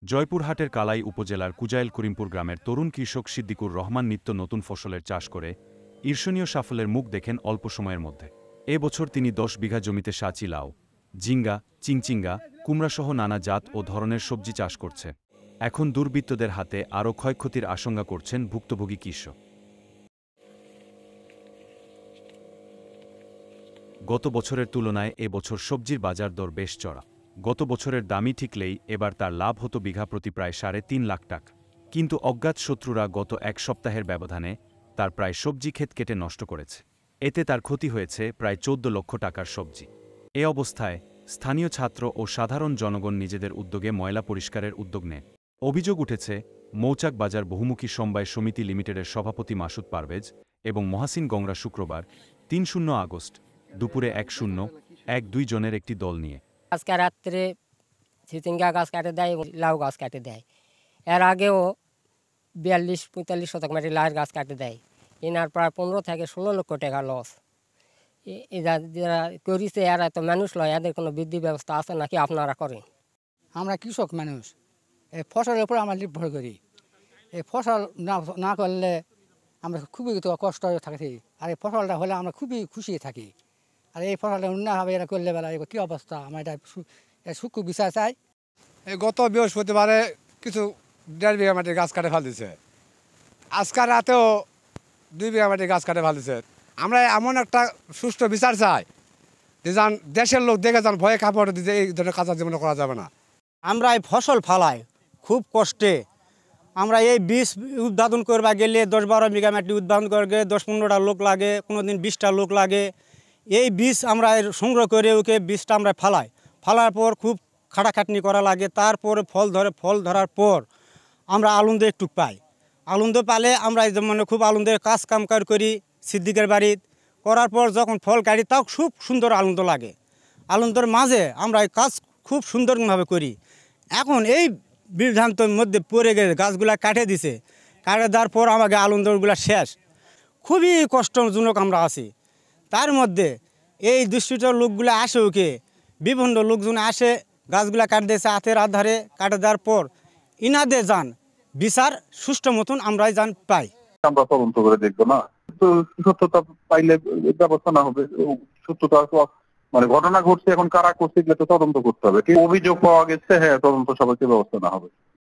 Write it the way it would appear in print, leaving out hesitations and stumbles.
জয়পুরহাটের কালাই উপজেলার কুজাইল করিমপুর গ্রামের তরুণ কৃষক সিদ্দিকুর রহমান নিত্য নতুন ফসলের চাষ করে ঈর্ষণীয় সাফল্যের মুখ দেখেন অল্প সময়ের মধ্যে। এ বছর তিনি 10 বিঘা জমিতে সাঁচি লাউ, জিঙ্গা, চিংচিঙ্গা, কুমড়াসহ নানা জাত ও ধরনের সবজি চাষ করছে। এখন দুর্বৃত্তদের হাতে আরও ক্ষয়ক্ষতির আশঙ্কা করছেন ভুক্তভোগী কৃষক। গত বছরের তুলনায় এ বছর সবজির বাজার দর বেশ চড়া। গত বছরের দামই ঠিকলেই এবার তার লাভ হতো বিঘা প্রতি প্রায় 3.5 লাখ টাকা। কিন্তু অজ্ঞাত শত্রুরা গত এক সপ্তাহের ব্যবধানে তার প্রায় সবজি ক্ষেত কেটে নষ্ট করেছে। এতে তার ক্ষতি হয়েছে প্রায় 14 লক্ষ টাকার সবজি। এ অবস্থায় স্থানীয় ছাত্র ও সাধারণ জনগণ নিজেদের উদ্যোগে ময়লা পরিষ্কারের উদ্যোগ নেন। অভিযোগ উঠেছে মৌচাক বাজার বহুমুখী সমবায় সমিতি লিমিটেডের সভাপতি মাসুদ পারভেজ এবং মহাসিন গংরা শুক্রবার 3 আগস্ট দুপুরে 1-0-1-2 জনের একটি দল নিয়ে আজকে রাত্রে চিচিঙ্গা গাছ কাটে দেয়, লাউ গাছ কাটে দেয়। এর আগেও 42-45 শতক মাটি লাউয়ের গাছ কাটে দেয়। এনার প্রায় 15 থেকে 16 লক্ষ টাকা লস। যারা করেছে এরা তো মানুষ লয়, এদের কোনো বৃদ্ধি ব্যবস্থা আছে নাকি আপনারা করেন? আমরা কৃষক মানুষ, এই ফসলের উপর আমরা নির্ভর করি। এই ফসল না করলে আমরা খুবই তো কষ্ট থাকি, আর এই ফসলটা হলে আমরা খুবই খুশি থাকি। আর এই ফসলটা উন্নয়ন হবে এরা করলে বেলা কী অবস্থা, আমরা এটা সূক্ষ্ম বিচার চাই। এই গত বৃহস্পতিবারে কিছু 1.5 বিঘা মাটির গাছ কাটে ফেলতেছে। আজকাল রাতেও 2 বিঘা মাটির গাছ কাটে ফেলতেছে। আমরা এমন একটা সুষ্ঠু বিচার চাই যে যান দেশের লোক দেখে যান ভয়ে কাপড় দিতে, এই ধরনের কাজ জীবনে করা যাবে না। আমরা এই ফসল ফালাই খুব কষ্টে। আমরা এই বীজ উৎপাদন করবা গেলে 10-12 বিঘা মাটি উৎপাদন করবে 10-15টা লোক লাগে, কোনো দিন 20টা লোক লাগে। এই বীজ আমরা সংগ্রহ করে ওকে বীজটা আমরা ফালার পর খুব খাটাখাটনি করা লাগে। তারপরে ফল ধরার পর আমরা আনন্দ একটু পাই। আনন্দ পালে আমরা মানে খুব আনন্দের কাজ কামকার করি সিদ্দিকের বাড়ির করার পর যখন ফল কাটি তাও খুব সুন্দর আনন্দ লাগে। আনন্দের মাঝে আমরা এই কাজ খুব সুন্দরভাবে করি। এখন এই বিভ্রান্তের মধ্যে পড়ে গেছে, গাছগুলা কাটে দিছে, কাটে দেওয়ার পর আমাকে আনন্দগুলা শেষ। খুবই কষ্টজনক আমরা আছি। তার মধ্যে এই দুষ্কৃত লোকগুলো আসে, ওকে বিভিন্ন লোকজন আসে গাছগুলা কাটে দিয়েছে হাতের আধারে, কাটে দেওয়ার পর ইনাদের যান বিচার সুষ্ঠু মতন আমরাই যান পাই। আমরা তদন্ত করে দেখবো না, তো সত্যতা পাইলে ব্যবস্থা না হবে। সত্যতা মানে ঘটনা ঘটছে, এখন কারা করছে এগুলো তো তদন্ত করতে হবে। অভিযোগ পাওয়া গেছে, হ্যাঁ তদন্ত সবাইকে ব্যবস্থা না হবে।